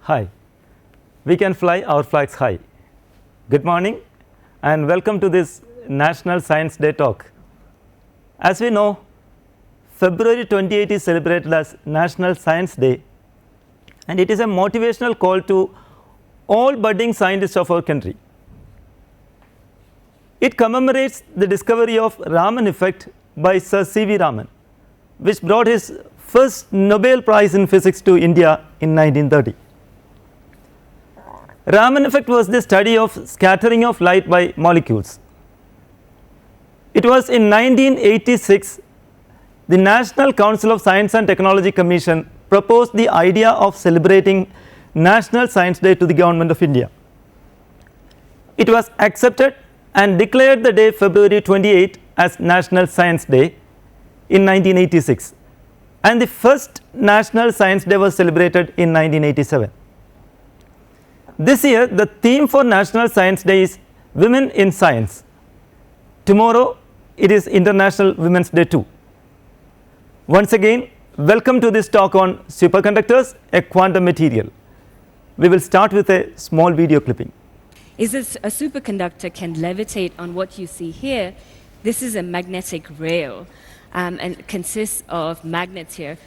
Hi, we can fly our flags high. Good morning and welcome to this National Science Day talk. As we know, February 28 is celebrated as National Science Day, and it is a motivational call to all budding scientists of our country. It commemorates the discovery of Raman effect by Sir C.V. Raman, which brought his first Nobel Prize in Physics to India in 1930. Raman effect was the study of scattering of light by molecules. It was in 1986 the National Council of Science and Technology Commission proposed the idea of celebrating National Science Day to the Government of India. It was accepted and declared the day February 28 as National Science Day in 1986, and the first National Science Day was celebrated in 1987. This year the theme for National Science Day is Women in Science. Tomorrow it is International Women's Day too. Once again, welcome to this talk on superconductors, a quantum material. We will start with a small video clipping. Is this a superconductor can levitate on what you see here? This is a magnetic rail and it consists of magnets here.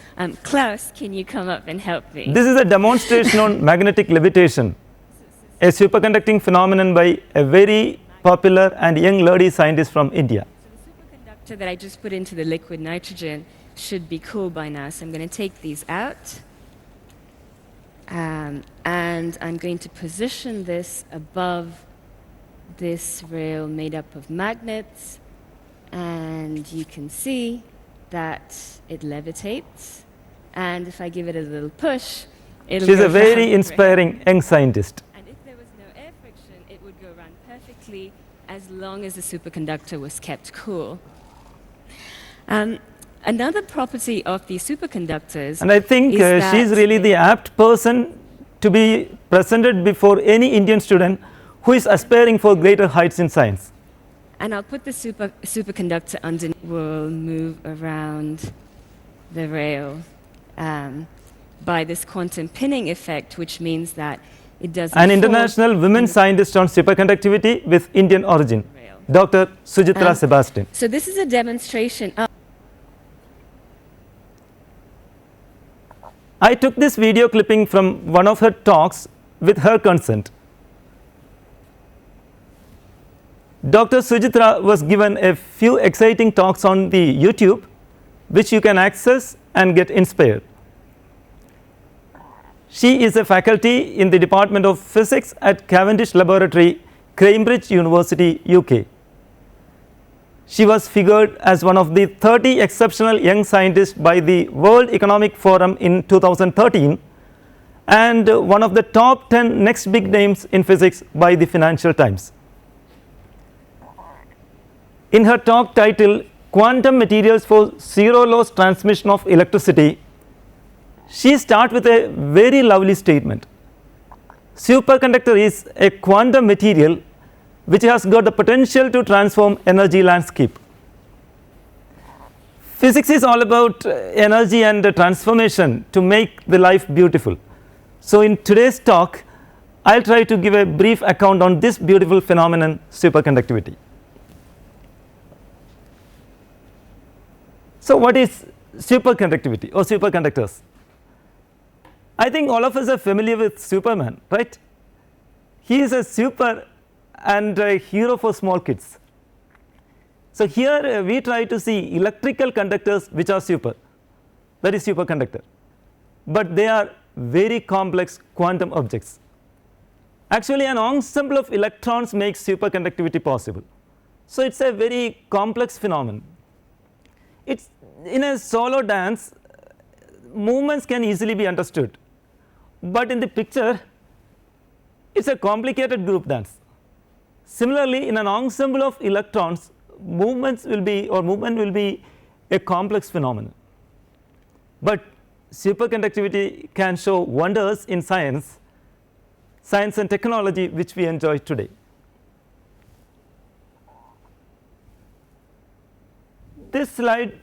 Klaus, can you come up and help me? This is a demonstration on magnetic levitation, a superconducting phenomenon by a very popular and young lady scientist from India. So the superconductor that I just put into the liquid nitrogen should be cool by now, so I'm going to take these out. And I'm going to position this above this rail made up of magnets, and you can see that it levitates, and if I give it a little push, it'll She's go a very round. inspiring young scientist. And if there was no air friction, it would go around perfectly as long as the superconductor was kept cool. Another property of the superconductors, And I think is she's that really the apt person to be presented before any Indian student who is aspiring for greater heights in science. and I'll put the superconductor underneath. Will move around the rail by this quantum pinning effect, which means that it doesn't An fall international women scientist on superconductivity with Indian origin, rail. Dr. Sujitra Sebastian. So this is a demonstration of I took this video clipping from one of her talks with her consent. Dr. Sujitra was given a few exciting talks on the YouTube, which you can access and get inspired. She is a faculty in the Department of Physics at Cavendish Laboratory, Cambridge University, UK. She was figured as one of the 30 exceptional young scientists by the World Economic Forum in 2013 and one of the top 10 next big names in physics by the Financial Times. In her talk titled Quantum Materials for Zero Loss Transmission of Electricity, she starts with a very lovely statement. Superconductor is a quantum material which has got the potential to transform energy landscape. Physics is all about energy and transformation to make the life beautiful. So in today's talk, I'll try to give a brief account on this beautiful phenomenon, superconductivity. So what is superconductivity or superconductors? I think all of us are familiar with Superman, right? He is a super and a hero for small kids. So here we try to see electrical conductors which are super, that is superconductor, but they are very complex quantum objects. Actually an ensemble of electrons makes superconductivity possible. So it's a very complex phenomenon. It's in a solo dance, movements can easily be understood, but in the picture it's a complicated group dance. Similarly, in an ensemble of electrons, movement will be a complex phenomenon. But superconductivity can show wonders in science and technology which we enjoy today. This slide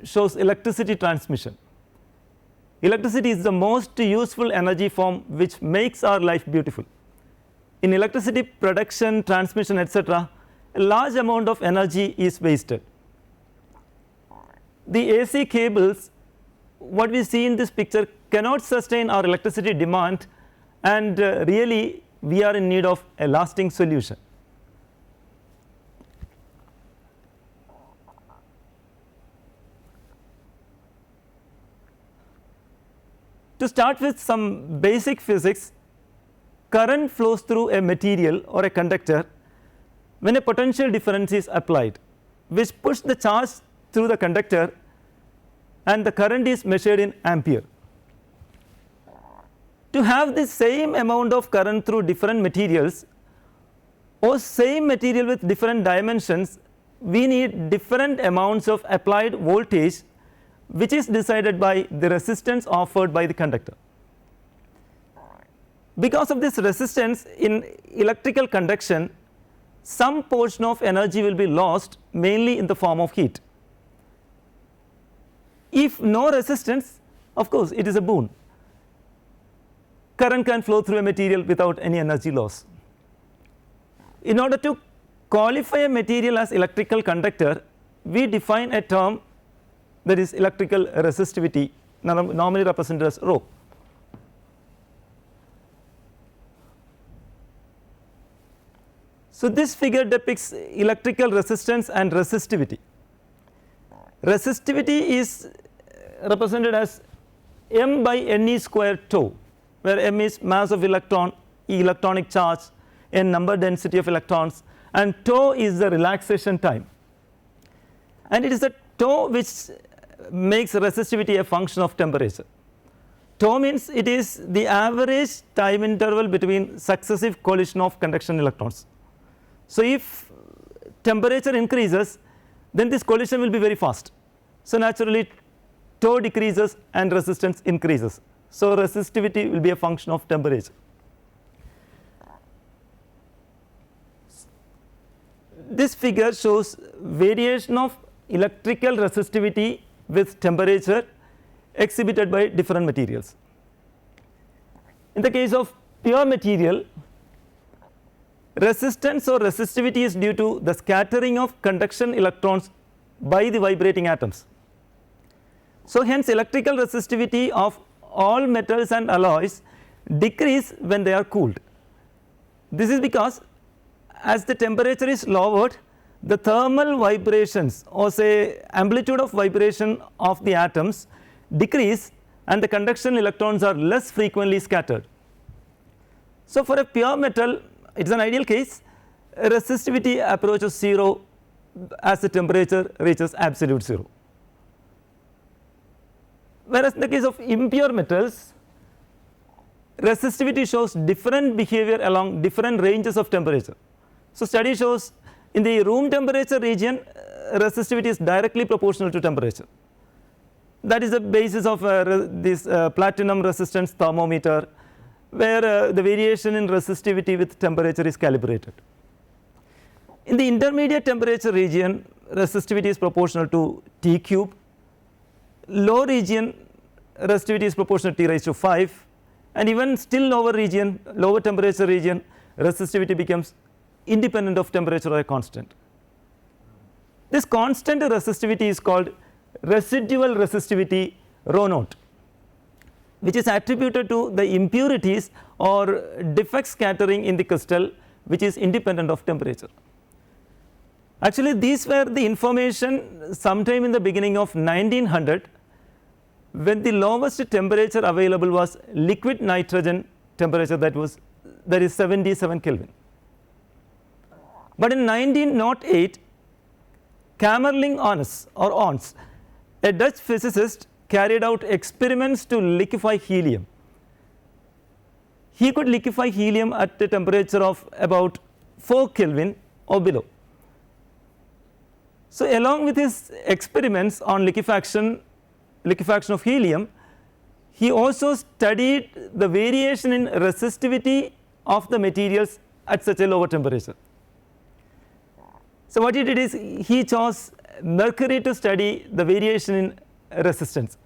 shows electricity transmission. electricity is the most useful energy form which makes our life beautiful. In electricity production, transmission, etc., a large amount of energy is wasted. The AC cables, what we see in this picture, cannot sustain our electricity demand, and really we are in need of a lasting solution. To start with some basic physics, current flows through a material or a conductor when a potential difference is applied, which pushes the charge through the conductor, and the current is measured in ampere. To have the same amount of current through different materials or same material with different dimensions, we need different amounts of applied voltage, which is decided by the resistance offered by the conductor. Because of this resistance in electrical conduction, some portion of energy will be lost, mainly in the form of heat. If no resistance, of course it is a boon. Current can flow through a material without any energy loss. In order to qualify a material as electrical conductor, we define a term, that is electrical resistivity, normally represented as rho. So this figure depicts electrical resistance and resistivity. Resistivity is represented as m by Ne square tau, where m is mass of electron, E electronic charge, N number density of electrons, and tau is the relaxation time. And it is the tau which makes resistivity a function of temperature. Tau means it is the average time interval between successive collision of conduction electrons. So if temperature increases, then this collision will be very fast. So naturally tau decreases and resistance increases. So resistivity will be a function of temperature. This figure shows variation of electrical resistivity with temperature exhibited by different materials. In the case of pure material, resistance or resistivity is due to the scattering of conduction electrons by the vibrating atoms. So hence electrical resistivity of all metals and alloys decrease when they are cooled. This is because as the temperature is lowered, the thermal vibrations, or say amplitude of vibration of the atoms, decrease, and the conduction electrons are less frequently scattered. So for a pure metal, it is an ideal case, resistivity approaches 0 as the temperature reaches absolute 0. Whereas in the case of impure metals, resistivity shows different behavior along different ranges of temperature. So study shows in the room temperature region, resistivity is directly proportional to temperature. That is the basis of this platinum resistance thermometer, where the variation in resistivity with temperature is calibrated. In the intermediate temperature region, resistivity is proportional to T cube. Low region, resistivity is proportional to T raised to 5, and even still lower region, lower temperature region, resistivity becomes independent of temperature or a constant. This constant resistivity is called residual resistivity rho naught, which is attributed to the impurities or defect scattering in the crystal, which is independent of temperature. Actually these were the information sometime in the beginning of 1900, when the lowest temperature available was liquid nitrogen temperature, that is 77 Kelvin. But in 1908, Kamerlingh Onnes, a Dutch physicist, carried out experiments to liquefy helium. He could liquefy helium at a temperature of about 4 Kelvin or below. So along with his experiments on liquefaction of helium, he also studied the variation in resistivity of the materials at such a lower temperature. So what he did is he chose mercury to study the variation in resistance,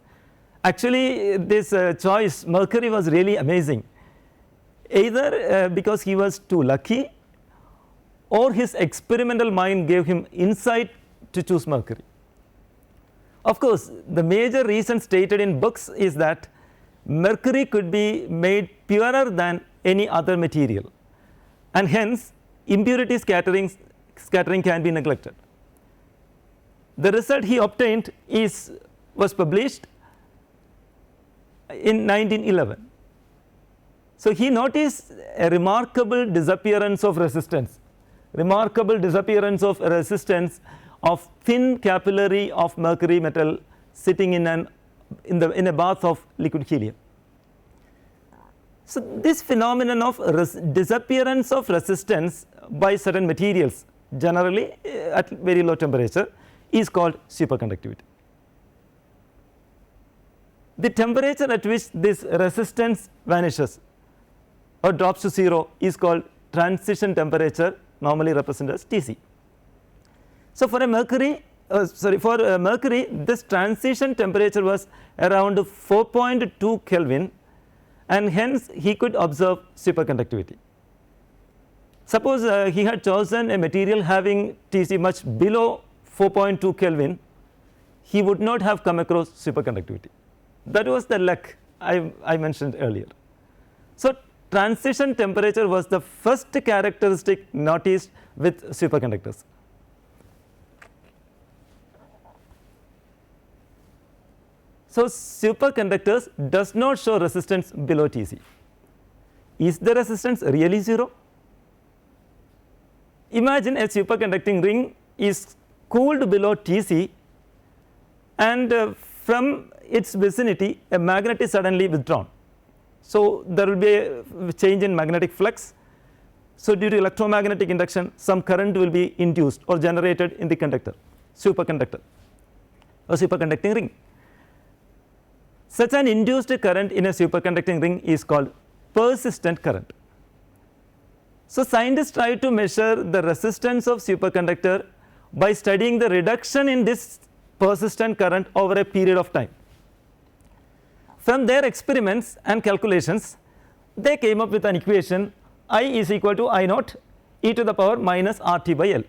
Actually, this choice, Mercury, was really amazing. Either because he was too lucky, or his experimental mind gave him insight to choose Mercury. Of course, the major reason stated in books is that Mercury could be made purer than any other material, and hence impurity scattering can be neglected. The result he obtained was published in 1911. So, he noticed a remarkable disappearance of resistance of thin capillary of mercury metal sitting in a bath of liquid helium. So, this phenomenon of disappearance of resistance by certain materials generally at very low temperature is called superconductivity. The temperature at which this resistance vanishes or drops to 0 is called transition temperature, normally represented as Tc. So, for Mercury, this transition temperature was around 4.2 Kelvin, and hence he could observe superconductivity. Suppose he had chosen a material having Tc much below 4.2 Kelvin, he would not have come across superconductivity. That was the luck I mentioned earlier. So, transition temperature was the first characteristic noticed with superconductors. So, superconductors does not show resistance below Tc. Is the resistance really 0? Imagine a superconducting ring is cooled below Tc, and from its vicinity a magnet is suddenly withdrawn. So, there will be a change in magnetic flux. So, due to electromagnetic induction, some current will be induced or generated in the superconductor or superconducting ring. Such an induced current in a superconducting ring is called persistent current. So, scientists try to measure the resistance of superconductor by studying the reduction in this persistent current over a period of time. From their experiments and calculations, they came up with an equation I is equal to I naught e to the power minus RT by L,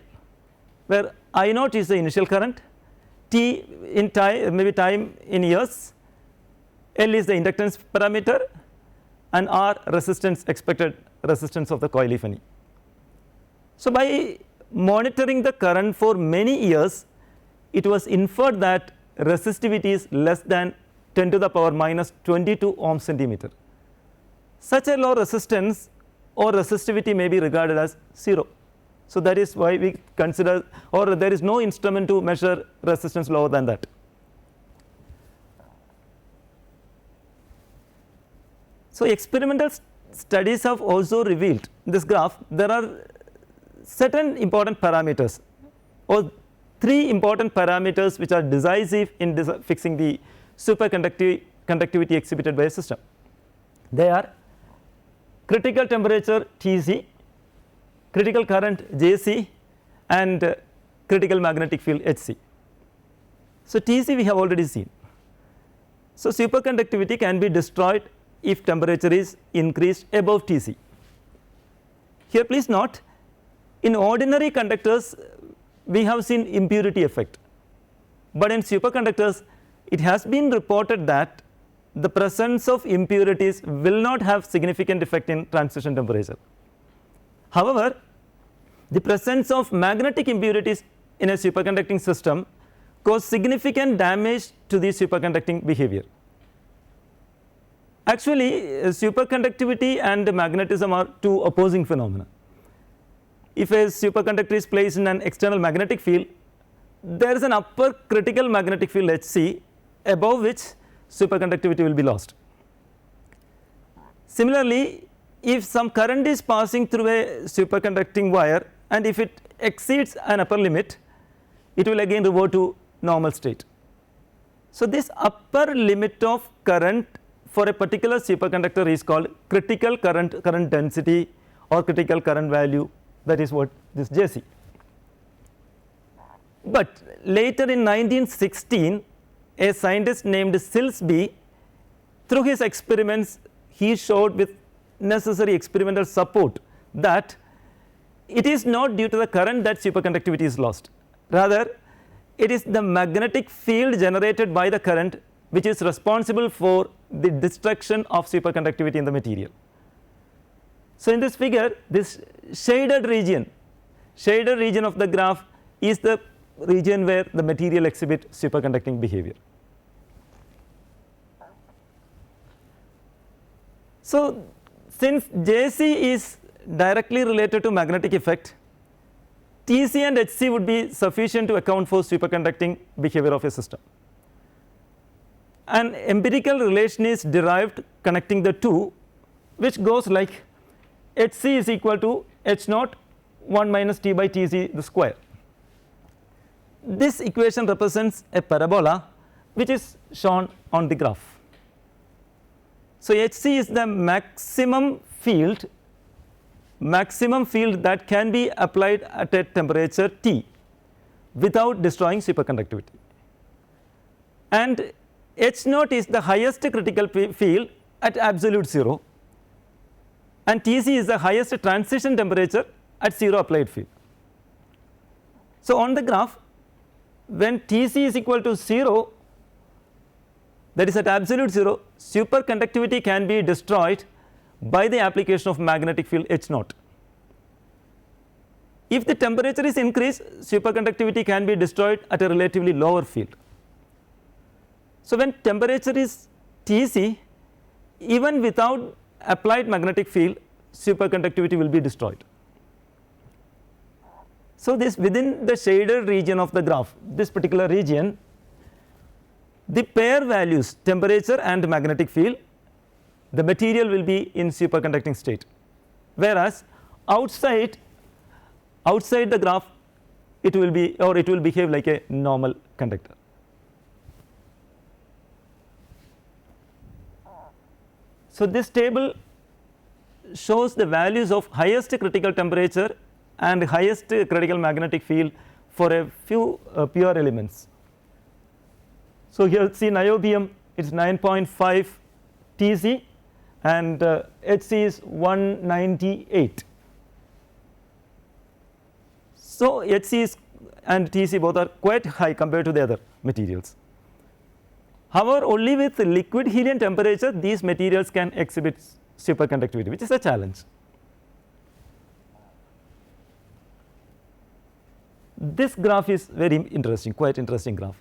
where I naught is the initial current, T in time, maybe time in years, L is the inductance parameter, and R expected resistance of the coil if any. So, by monitoring the current for many years, it was inferred that resistivity is less than 10 to the power minus 22 ohm centimeter. Such a low resistance or resistivity may be regarded as 0. So, that is why we consider, or there is no instrument to measure resistance lower than that. So, experimental studies have also revealed in this graph there are certain important parameters, or 3 important parameters which are decisive in fixing the superconductivity exhibited by a system. They are critical temperature Tc, critical current Jc, and critical magnetic field Hc. So, Tc we have already seen. So, superconductivity can be destroyed if temperature is increased above Tc. Here please note, in ordinary conductors we have seen impurity effect, but in superconductors it has been reported that the presence of impurities will not have significant effect in transition temperature. However, the presence of magnetic impurities in a superconducting system cause significant damage to the superconducting behavior. Actually, superconductivity and magnetism are 2 opposing phenomena. If a superconductor is placed in an external magnetic field, there is an upper critical magnetic field Hc, above which superconductivity will be lost. Similarly, if some current is passing through a superconducting wire, and if it exceeds an upper limit, it will again revert to normal state. So, this upper limit of current for a particular superconductor is called critical current density or critical current value, that is what this Jc. But later in 1916, a scientist named Silsby through his experiments, he showed with necessary experimental support that it is not due to the current that superconductivity is lost. Rather, it is the magnetic field generated by the current which is responsible for the destruction of superconductivity in the material. So, in this figure, this shaded region of the graph is the region where the material exhibit superconducting behavior. So, since Jc is directly related to magnetic effect, Tc and Hc would be sufficient to account for superconducting behavior of a system. An empirical relation is derived connecting the two, which goes like Hc is equal to H naught 1 minus T by Tc the square. This equation represents a parabola which is shown on the graph. So, Hc is the maximum field that can be applied at a temperature T without destroying superconductivity, and H naught is the highest critical field at absolute 0, and Tc is the highest transition temperature at 0 applied field. So, on the graph, when Tc is equal to 0, that is at absolute 0, superconductivity can be destroyed by the application of magnetic field H naught. If the temperature is increased, superconductivity can be destroyed at a relatively lower field. So, when temperature is Tc, even without applied magnetic field, superconductivity will be destroyed. So, this within the shaded region of the graph, this particular region, the pair values temperature and magnetic field, the material will be in superconducting state, whereas outside the graph it will behave like a normal conductor. So, this table shows the values of highest critical temperature and highest critical magnetic field for a few pure elements. So, here see niobium, it is 9.5 Tc and Hc is 198. So, Hc and Tc both are quite high compared to the other materials. However, only with liquid helium temperature these materials can exhibit superconductivity, which is a challenge. This graph is very interesting, quite interesting graph.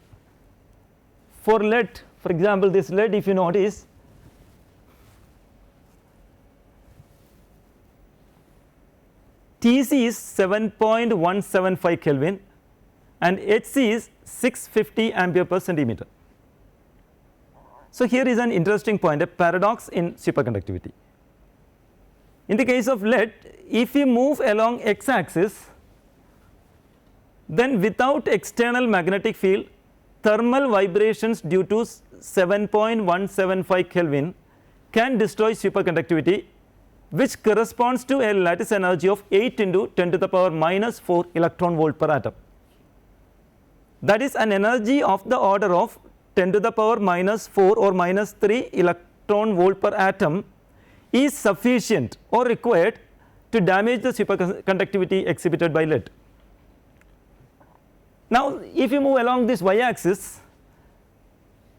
For lead, for example, this lead, if you notice, Tc is 7.175 Kelvin and Hc is 650 ampere per centimeter. So, here is an interesting point, a paradox in superconductivity. In the case of lead, if we move along x axis, then without external magnetic field, thermal vibrations due to 7.175 Kelvin can destroy superconductivity, which corresponds to a lattice energy of 8 into 10 to the power minus 4 electron volt per atom. That is an energy of the order of 10 to the power minus 4 or minus 3 electron volt per atom is sufficient or required to damage the superconductivity exhibited by lead. Now, if you move along this y axis,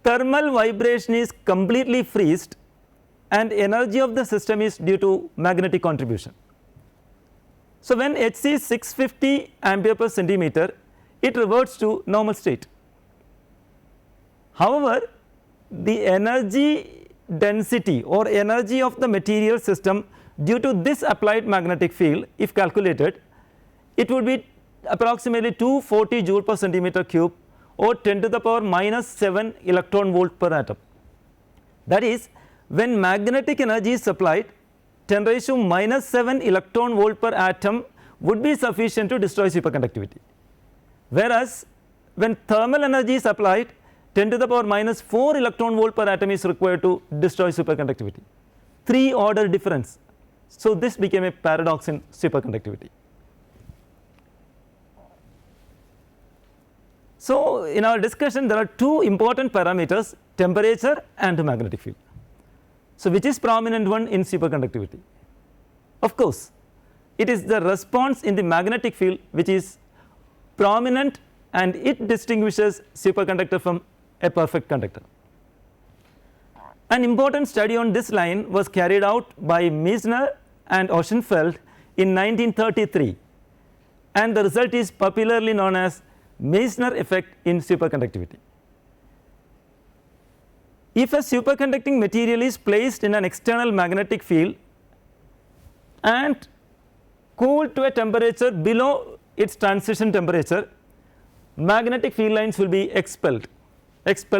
thermal vibration is completely freezed and energy of the system is due to magnetic contribution. So, when Hc is 650 ampere per centimeter, it reverts to normal state. However, the energy density or energy of the material system due to this applied magnetic field, if calculated, it would be approximately 240 joule per centimeter cube or 10 to the power minus 7 electron volt per atom. That is, when magnetic energy is supplied, 10 raised to minus 7 electron volt per atom would be sufficient to destroy superconductivity, whereas when thermal energy is applied, 10 to the power minus 4 electron volt per atom is required to destroy superconductivity, 3 order difference. So, this became a paradox in superconductivity. So, in our discussion there are two important parameters, temperature and magnetic field. So, which is prominent one in superconductivity? Of course, it is the response in the magnetic field which is prominent, and it distinguishes superconductor from a perfect conductor. An important study on this line was carried out by Meissner and Oschenfeld in 1933, and the result is popularly known as Meissner effect in superconductivity. If a superconducting material is placed in an external magnetic field and cooled to a temperature below its transition temperature, magnetic field lines will be expelled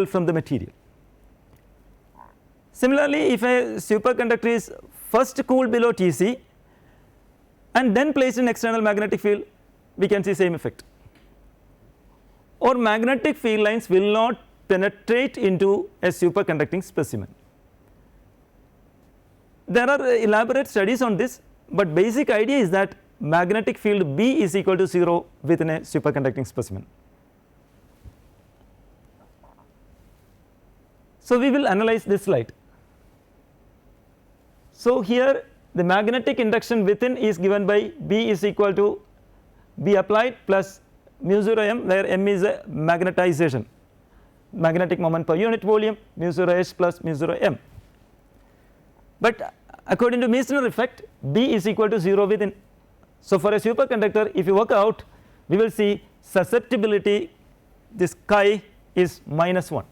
from the material. Similarly, if a superconductor is first cooled below Tc and then placed in external magnetic field, we can see same effect. Or magnetic field lines will not penetrate into a superconducting specimen. There are elaborate studies on this, but basic idea is that magnetic field B is equal to 0 within a superconducting specimen. So, we will analyze this slide. So, here the magnetic induction within is given by B is equal to B applied plus mu 0 m, where m is a magnetization, magnetic moment per unit volume, mu 0 h plus mu 0 m. But according to Meissner effect, B is equal to 0 within. So, for a superconductor, if you work out, we will see susceptibility, this chi is -1.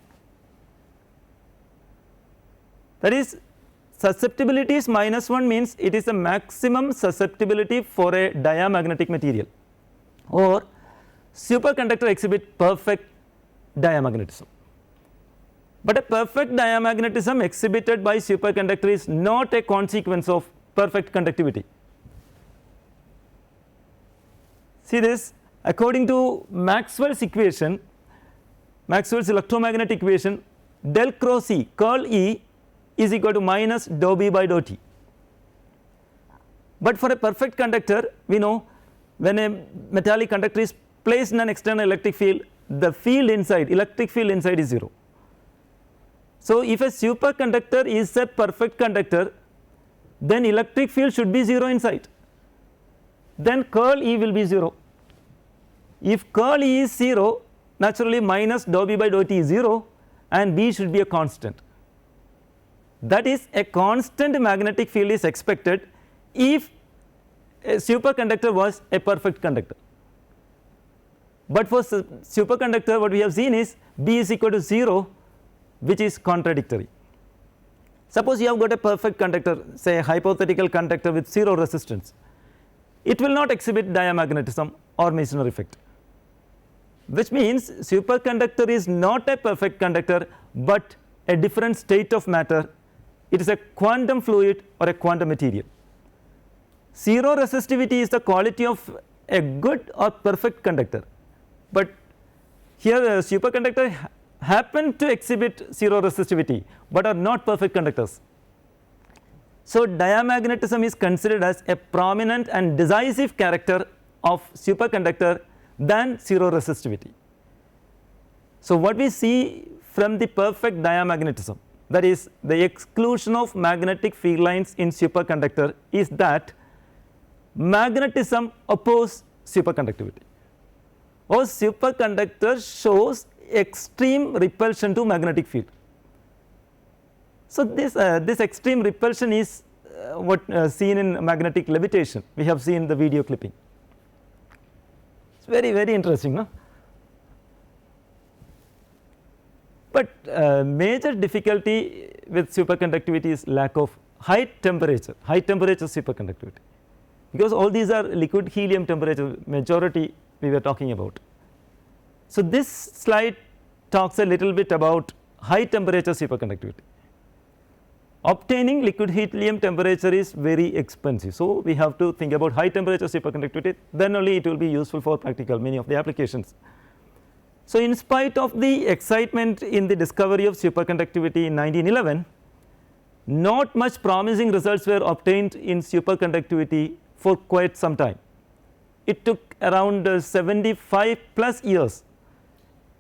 That is, susceptibility is -1 means it is the maximum susceptibility for a diamagnetic material, or superconductor exhibit perfect diamagnetism. But a perfect diamagnetism exhibited by superconductor is not a consequence of perfect conductivity. See this, according to Maxwell's equation, Maxwell's electromagnetic equation, del cross E, curl E is equal to minus dou B by dou T. But for a perfect conductor, we know when a metallic conductor is placed in an external electric field, the field inside, electric field inside is 0. So, if a superconductor is a perfect conductor, then electric field should be 0 inside, then curl E will be 0. If curl E is 0, naturally minus dou B by dou T is 0 and B should be a constant. That is, a constant magnetic field is expected if a superconductor was a perfect conductor. But for superconductor, what we have seen is B is equal to 0, which is contradictory. Suppose you have got a perfect conductor, say a hypothetical conductor with 0 resistance, it will not exhibit diamagnetism or Meissner effect, which means superconductor is not a perfect conductor but a different state of matter. It is a quantum fluid or a quantum material. 0 resistivity is the quality of a good or perfect conductor, but here a superconductor happen to exhibit 0 resistivity but are not perfect conductors. So, diamagnetism is considered as a prominent and decisive character of superconductor than 0 resistivity. So, what we see from the perfect diamagnetism, that is the exclusion of magnetic field lines in superconductor, is that magnetism opposes superconductivity, or superconductor shows extreme repulsion to magnetic field. So, this extreme repulsion is what seen in magnetic levitation. We have seen the video clipping. It's very interesting, no? But major difficulty with superconductivity is lack of high temperature superconductivity, because all these are liquid helium temperature, majority we were talking about. So, this slide talks a little bit about high temperature superconductivity. Obtaining liquid helium temperature is very expensive. So, we have to think about high temperature superconductivity, then only it will be useful for practical many of the applications. So, in spite of the excitement in the discovery of superconductivity in 1911, not much promising results were obtained in superconductivity for quite some time. It took around 75 plus years.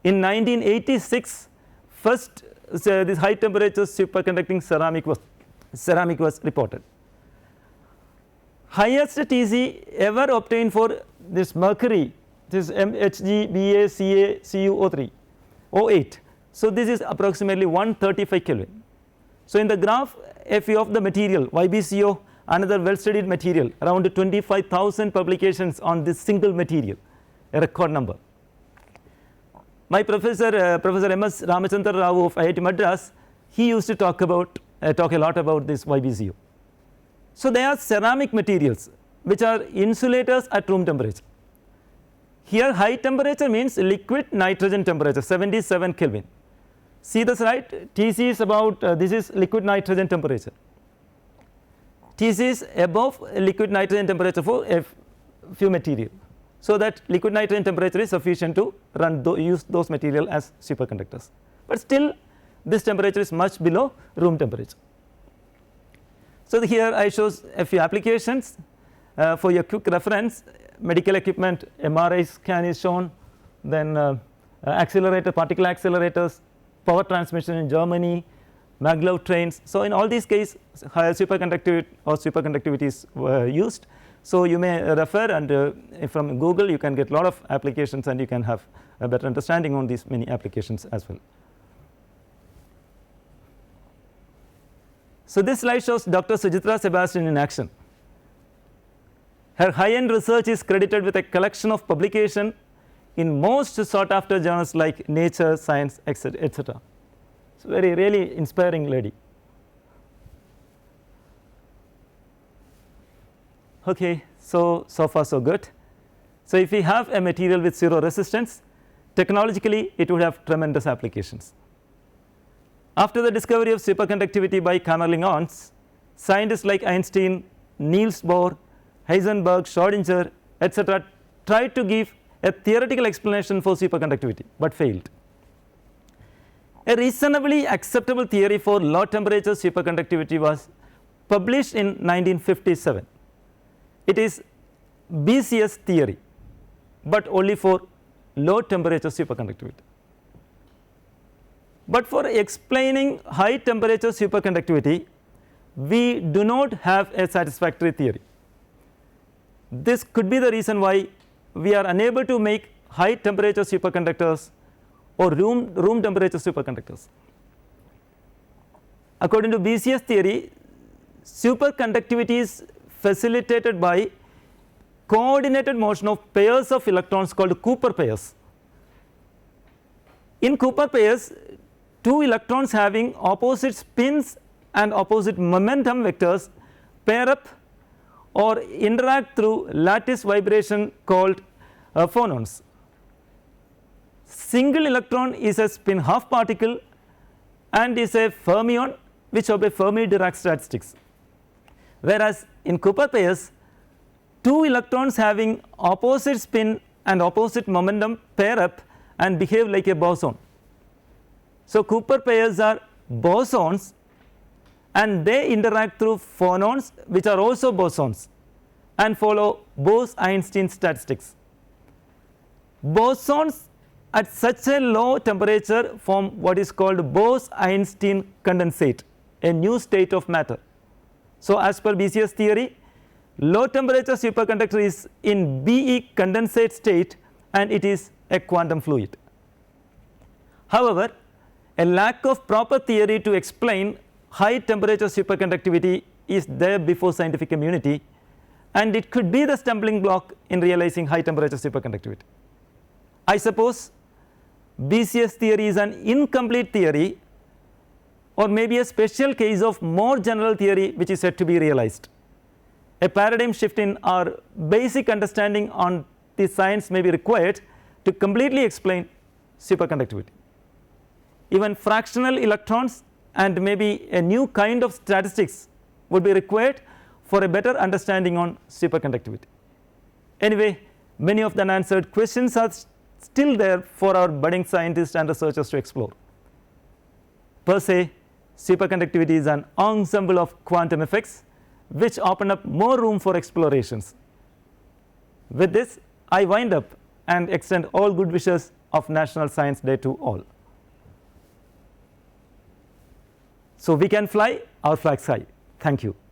In 1986, first this high temperature superconducting ceramic was ceramic was reported. Highest TC ever obtained for this mercury, this HgBaCaCuO3, O8. So this is approximately 135 Kelvin. So in the graph, Fe of the material YbCO, another well studied material, around 25,000 publications on this single material, a record number. My professor, Professor M.S. Ramachandra Rao of IIT Madras, he used to talk a lot about this YbCO. So they are ceramic materials which are insulators at room temperature. Here high temperature means liquid nitrogen temperature 77 Kelvin. See this, right? Tc is about this is liquid nitrogen temperature. Tc is above liquid nitrogen temperature for a few material. So that liquid nitrogen temperature is sufficient to use those material as superconductors. But still this temperature is much below room temperature. So here I show a few applications for your quick reference. Medical equipment, MRI scan is shown, then accelerator, particle accelerators, power transmission in Germany, maglev trains. So in all these cases higher superconductivity is used. So you may refer, and from Google you can get a lot of applications and you can have a better understanding on these many applications as well. So this slide shows Dr. Sujitra Sebastian in action. Her high-end research is credited with a collection of publication in most sought after journals like Nature, Science, etc. etc. It's really inspiring lady. Okay, so far so good. So if we have a material with zero resistance, technologically it would have tremendous applications. After the discovery of superconductivity by Kamerlingh-Onnes, scientists like Einstein, Niels Bohr, Heisenberg, Schrödinger, etc. tried to give a theoretical explanation for superconductivity but failed. A reasonably acceptable theory for low temperature superconductivity was published in 1957. It is BCS theory, but only for low temperature superconductivity. But for explaining high temperature superconductivity, we do not have a satisfactory theory. This could be the reason why we are unable to make high temperature superconductors or room temperature superconductors. According to BCS theory, superconductivity is facilitated by coordinated motion of pairs of electrons called Cooper pairs. In Cooper pairs, two electrons having opposite spins and opposite momentum vectors pair up or interact through lattice vibration called phonons. Single electron is a spin half particle and is a fermion which obey Fermi-Dirac statistics, whereas in Cooper pairs two electrons having opposite spin and opposite momentum pair up and behave like a boson. So Cooper pairs are bosons and they interact through phonons which are also bosons and follow Bose-Einstein statistics. Bosons at such a low temperature form what is called Bose-Einstein condensate, a new state of matter. So as per BCS theory, low temperature superconductor is in BE condensate state and it is a quantum fluid. However, a lack of proper theory to explain high temperature superconductivity is there before scientific community, and it could be the stumbling block in realizing high temperature superconductivity. I suppose BCS theory is an incomplete theory or maybe a special case of more general theory which is yet to be realized. A paradigm shift in our basic understanding on the science may be required to completely explain superconductivity. Even fractional electrons and maybe a new kind of statistics would be required for a better understanding on superconductivity. Anyway, many of the unanswered questions are still there for our budding scientists and researchers to explore. Per se, superconductivity is an ensemble of quantum effects which open up more room for explorations. With this, I wind up and extend all good wishes of National Science Day to all. So we can fly our flags high. Thank you.